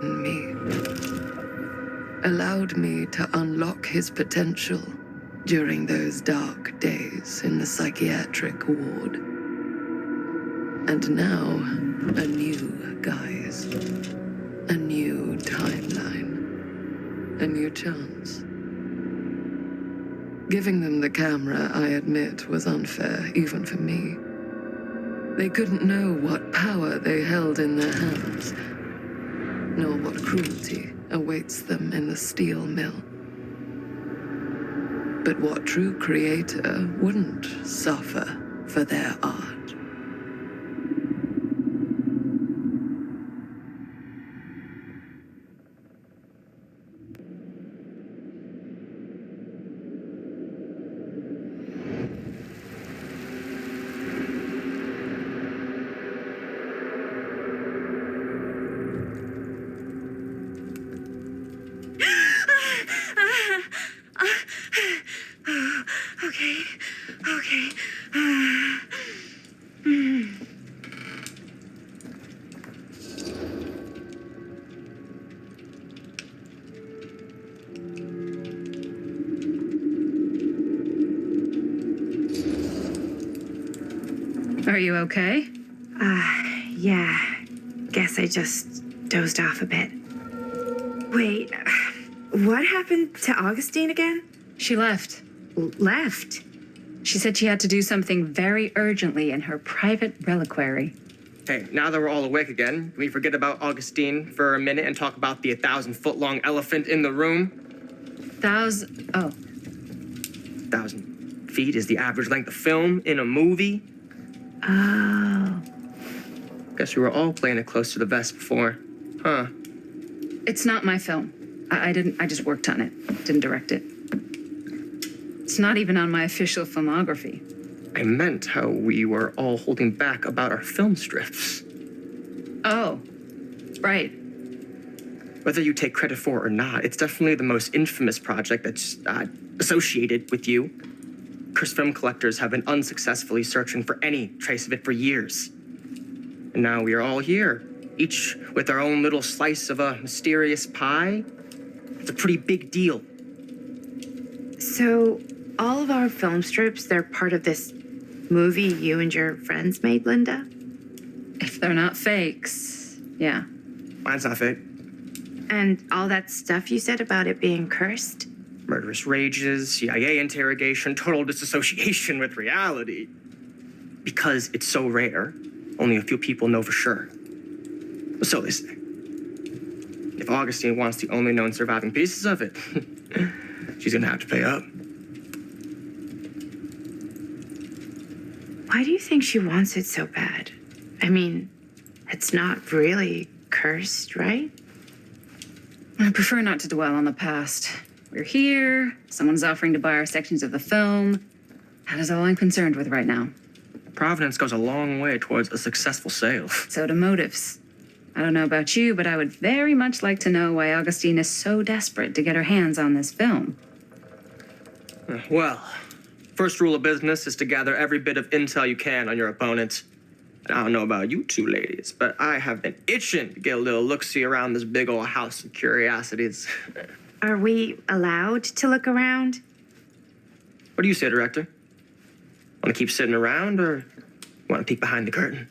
Me. Allowed me to unlock his potential during those dark days in the psychiatric ward. And now, a new guise. A new timeline. A new chance. Giving them the camera, I admit, was unfair, even for me. They couldn't know what power they held in their hands, nor what cruelty awaits them in the steel mill. But what true creator wouldn't suffer for their art? Okay. Are you okay? Yeah. Guess I just dozed off a bit. Wait, what happened to Augustine again? She left. Left? She said she had to do something very urgently in her private reliquary. Hey, now that we're all awake again, can we forget about Augustine for a minute and talk about the 1,000-foot-long elephant in the room? 1,000 feet is the average length of film in a movie. Oh. Guess we were all playing it close to the vest before, huh? It's not my film. I just worked on it. Didn't direct it. It's not even on my official filmography. I meant how we were all holding back about our film strips. Oh, right. Whether you take credit for it or not, it's definitely the most infamous project that's associated with you. Cursed film collectors have been unsuccessfully searching for any trace of it for years. And now we are all here, each with our own little slice of a mysterious pie. It's a pretty big deal. So, all of our film strips, they're part of this movie you and your friends made, Linda? If they're not fakes, yeah. Mine's not fake. And all that stuff you said about it being cursed? Murderous rages, CIA interrogation, total disassociation with reality. Because it's so rare, only a few people know for sure. So they say. If Augustine wants the only known surviving pieces of it, she's gonna have to pay up. Why do you think she wants it so bad? I mean, it's not really cursed, right? I prefer not to dwell on the past. We're here, someone's offering to buy our sections of the film. That is all I'm concerned with right now. Providence goes a long way towards a successful sale. So do motives. I don't know about you, but I would very much like to know why Augustine is so desperate to get her hands on this film. Well, first rule of business is to gather every bit of intel you can on your opponent. And I don't know about you two ladies, but I have been itching to get a little look-see around this big old house of curiosities. Are we allowed to look around? What do you say, director? Want to keep sitting around, or want to peek behind the curtain?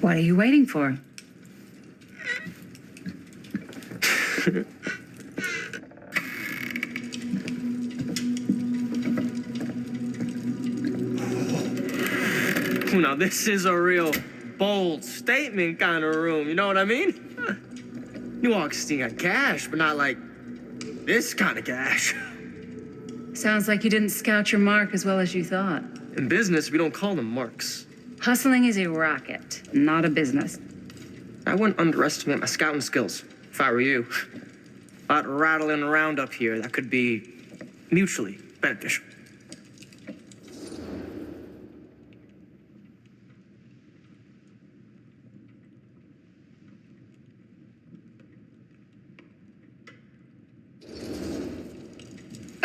What are you waiting for? Now, this is a real bold statement kind of room, you know what I mean? New Augustine got cash, but not like this kind of cash. Sounds like you didn't scout your mark as well as you thought. In business, we don't call them marks. Hustling is a racket, not a business. I wouldn't underestimate my scouting skills, if I were you. A lot rattling around up here that could be mutually beneficial.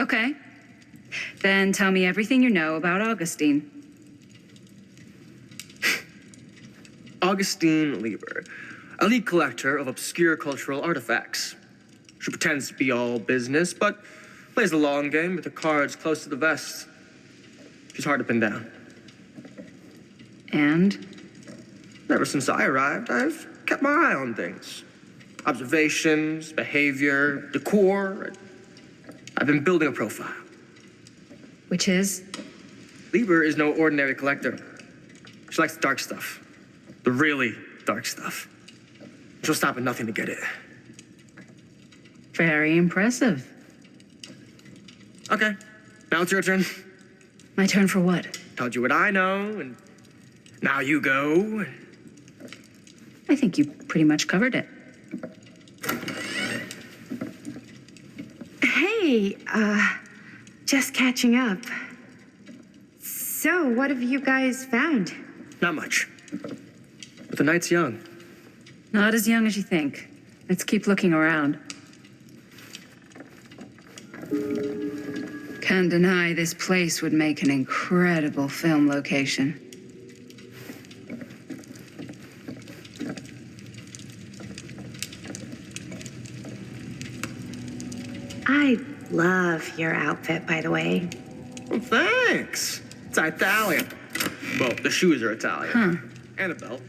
Okay. Then tell me everything you know about Augustine. Augustine Lieber, elite collector of obscure cultural artifacts. She pretends to be all business, but plays the long game with her cards close to the vest. She's hard to pin down. And? Ever since I arrived, I've kept my eye on things. Observations, behavior, decor. I've been building a profile. Which is? Lieber is no ordinary collector. She likes the dark stuff. The really dark stuff. She'll stop at nothing to get it. Very impressive. Okay, now it's your turn. My turn for what? Told you what I know, and now you go. I think you pretty much covered it. Hey, just catching up. So, what have you guys found? Not much. But the night's young. Not as young as you think. Let's keep looking around. Can't deny this place would make an incredible film location. I love your outfit, by the way. Well, thanks. It's Italian. Well, the shoes are Italian. Huh. And a belt.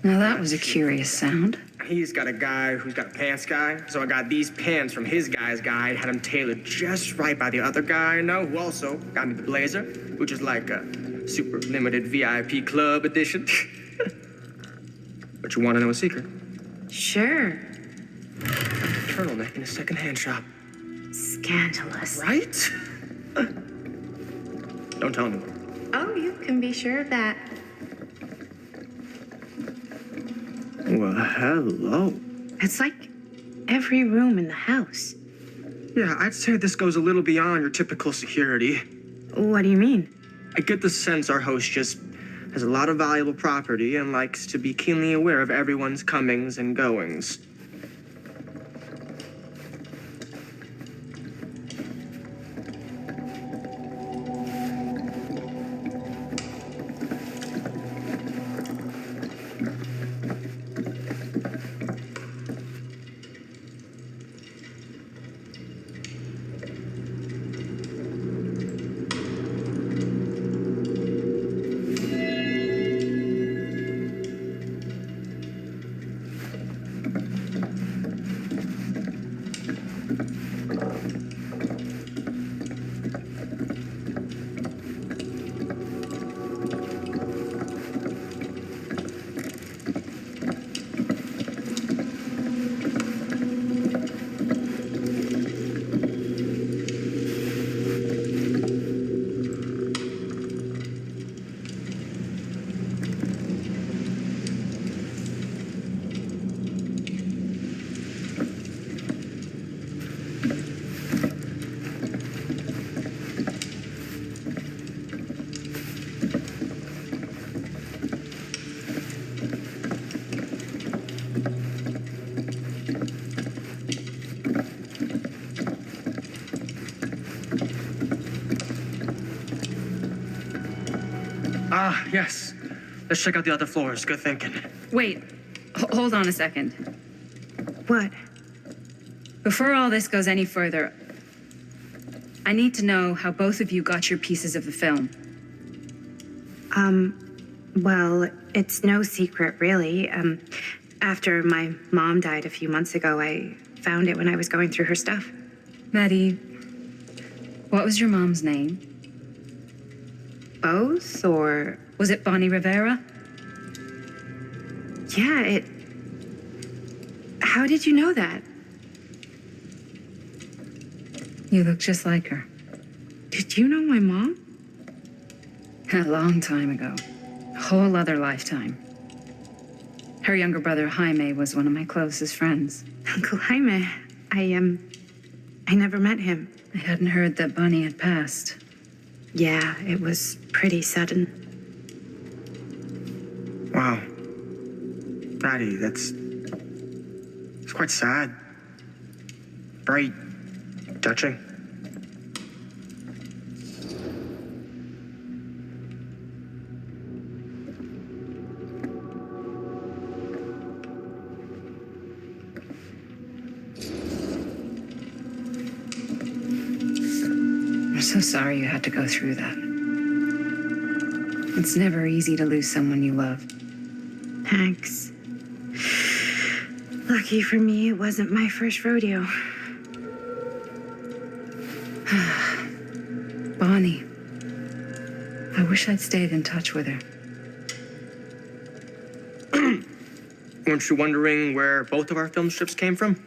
Now that was a curious sound. He's got a guy who's got a pants guy, so I got these pants from his guy's guy, had them tailored just right by the other guy I know, who also got me the blazer, which is like a super limited VIP club edition. But you want to know a secret? Sure. Turtleneck in a secondhand shop. Scandalous. Right? Don't tell anyone. Oh, you can be sure of that. Well, hello. It's like every room in the house. Yeah, I'd say this goes a little beyond your typical security. What do you mean? I get the sense our host just has a lot of valuable property and likes to be keenly aware of everyone's comings and goings. Ah, yes. Let's check out the other floors. Good thinking. Wait, hold on a second. What? Before all this goes any further, I need to know how both of you got your pieces of the film. Well, it's no secret, really. After my mom died a few months ago, I found it when I was going through her stuff. Maddie, what was your mom's name? Both, or... Was it Bonnie Rivera? Yeah, How did you know that? You look just like her. Did you know my mom? A long time ago. A whole other lifetime. Her younger brother, Jaime, was one of my closest friends. Uncle Jaime. I never met him. I hadn't heard that Bonnie had passed. Yeah, it was pretty sudden. Wow. Maddie, it's quite sad. Very touching. so sorry you had to go through that. It's never easy to lose someone you love. Thanks. Lucky for me, it wasn't my first rodeo. Bonnie. I wish I'd stayed in touch with her. Weren't you wondering where both of our film strips came from?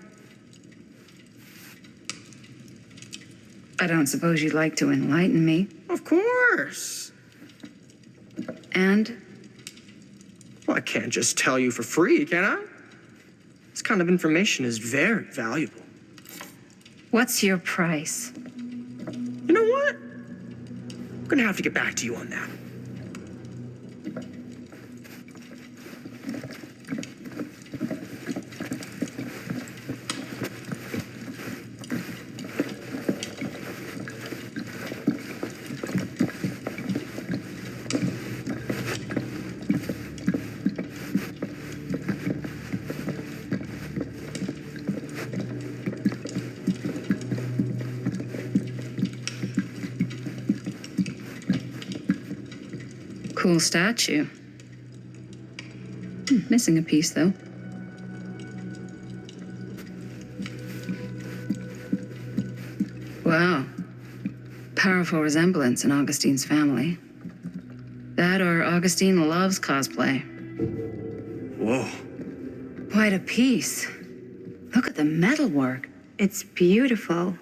I don't suppose you'd like to enlighten me. Of course. And Well, I can't just tell you for free, can I? This kind of information is very valuable. what's your price? You know what? I'm gonna have to get back to you on that. Cool statue. Missing a piece, though. Wow. Powerful resemblance in Augustine's family. That or Augustine loves cosplay. Whoa. Quite a piece. Look at the metalwork. It's beautiful.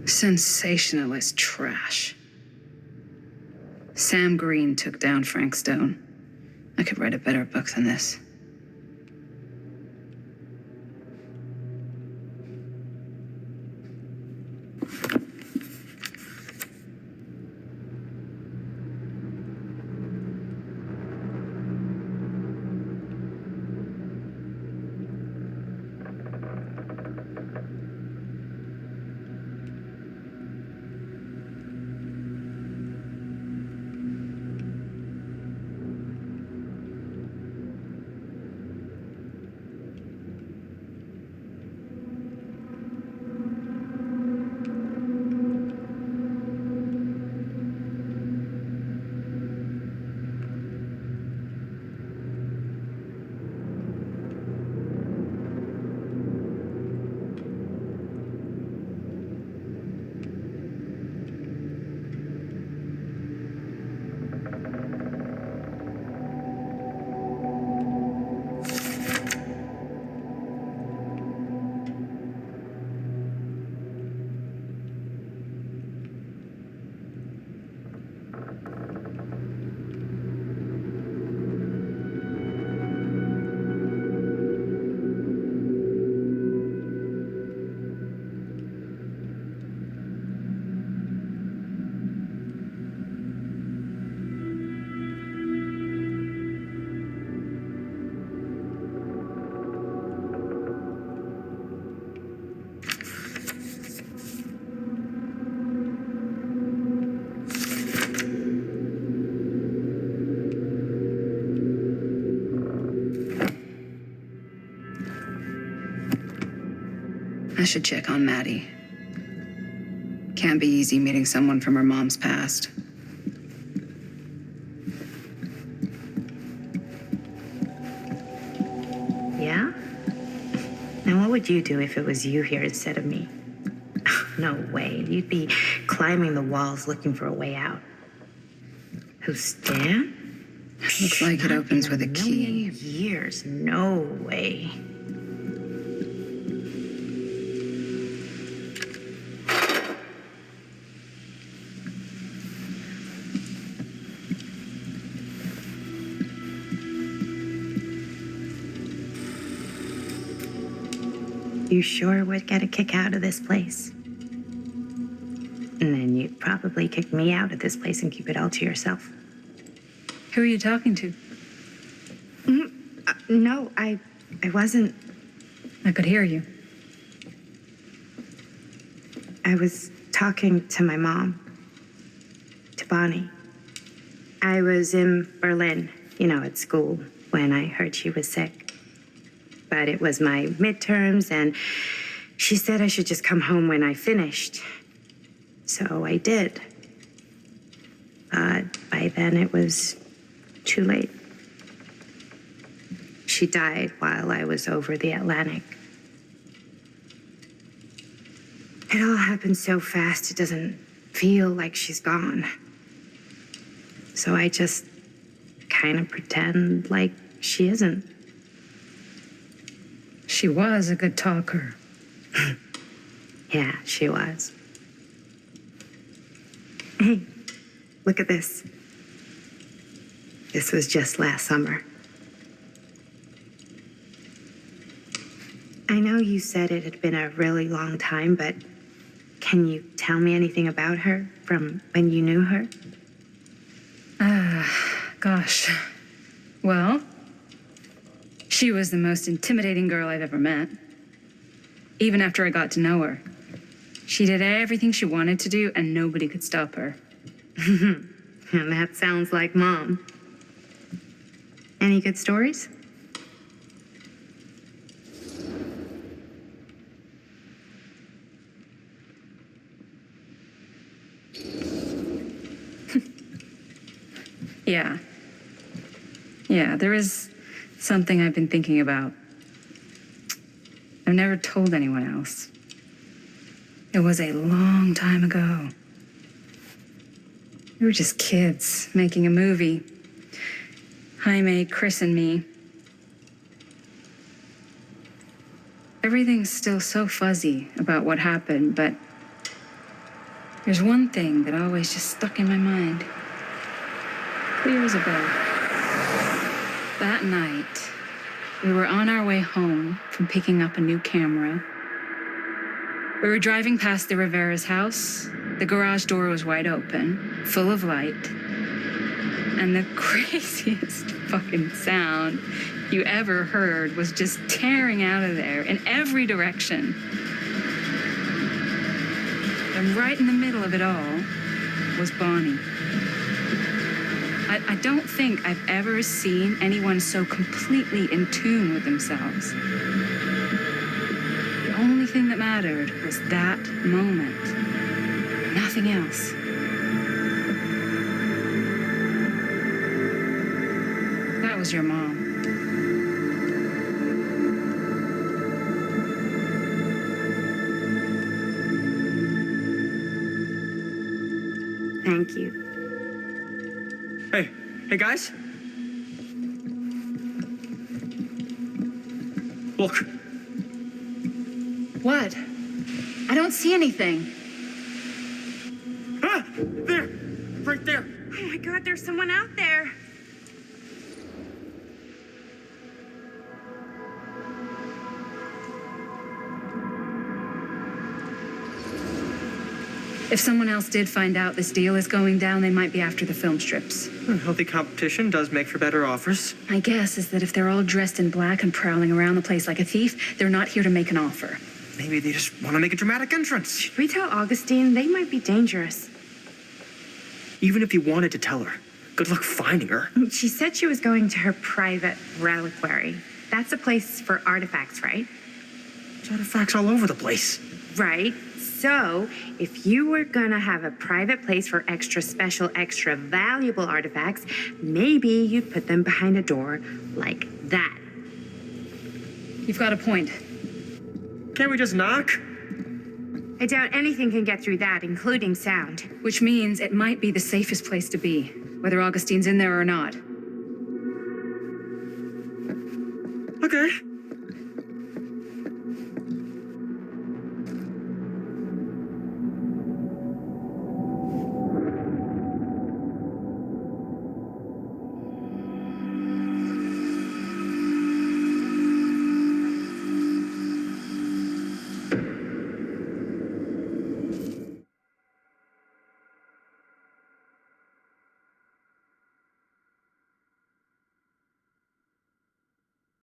Sensationalist trash. Sam Green took down Frank Stone. I could write a better book than this. I should check on Maddie. Can't be easy meeting someone from her mom's past. Yeah? And what would you do if it was you here instead of me? No way. You'd be climbing the walls looking for a way out. Who's Stan? Looks like it opens with a key. Years. No way. You sure would get a kick out of this place. And then you'd probably kick me out of this place and keep it all to yourself. Who are you talking to? No, I wasn't. I could hear you. I was talking to my mom, to Bonnie. I was in Berlin, at school, when I heard she was sick. But it was my midterms, and she said I should just come home when I finished. So I did. But by then it was too late. She died while I was over the Atlantic. It all happened so fast, it doesn't feel like she's gone. So I just kind of pretend like she isn't. She was a good talker. Yeah, she was. Hey, look at this. This was just last summer. I know you said it had been a really long time, but can you tell me anything about her from when you knew her? Gosh. Well, she was the most intimidating girl I've ever met. Even after I got to know her. She did everything she wanted to do, and nobody could stop her. And that sounds like Mom. Any good stories? Yeah, there is something I've been thinking about. I've never told anyone else. It was a long time ago. We were just kids making a movie. Jaime, Chris, and me. Everything's still so fuzzy about what happened, but there's one thing that always just stuck in my mind. Clear as a bell. That night, we were on our way home from picking up a new camera. We were driving past the Rivera's house. The garage door was wide open, full of light. And the craziest fucking sound you ever heard was just tearing out of there in every direction. And right in the middle of it all was Bonnie. I don't think I've ever seen anyone so completely in tune with themselves. The only thing that mattered was that moment. Nothing else. That was your mom. Thank you. Hey guys. Look. What? I don't see anything. Ah, there, right there. Oh my God, there's someone out there. If someone else did find out this deal is going down, they might be after the film strips. Healthy competition does make for better offers. My guess is that if they're all dressed in black and prowling around the place like a thief, they're not here to make an offer. Maybe they just want to make a dramatic entrance. Should we tell Augustine? They might be dangerous. Even if you wanted to tell her, good luck finding her. She said she was going to her private reliquary. That's a place for artifacts, right? There's artifacts all over the place. Right. So, if you were gonna have a private place for extra special, extra valuable artifacts, maybe you'd put them behind a door like that. You've got a point. Can't we just knock? I doubt anything can get through that, including sound. Which means it might be the safest place to be, whether Augustine's in there or not.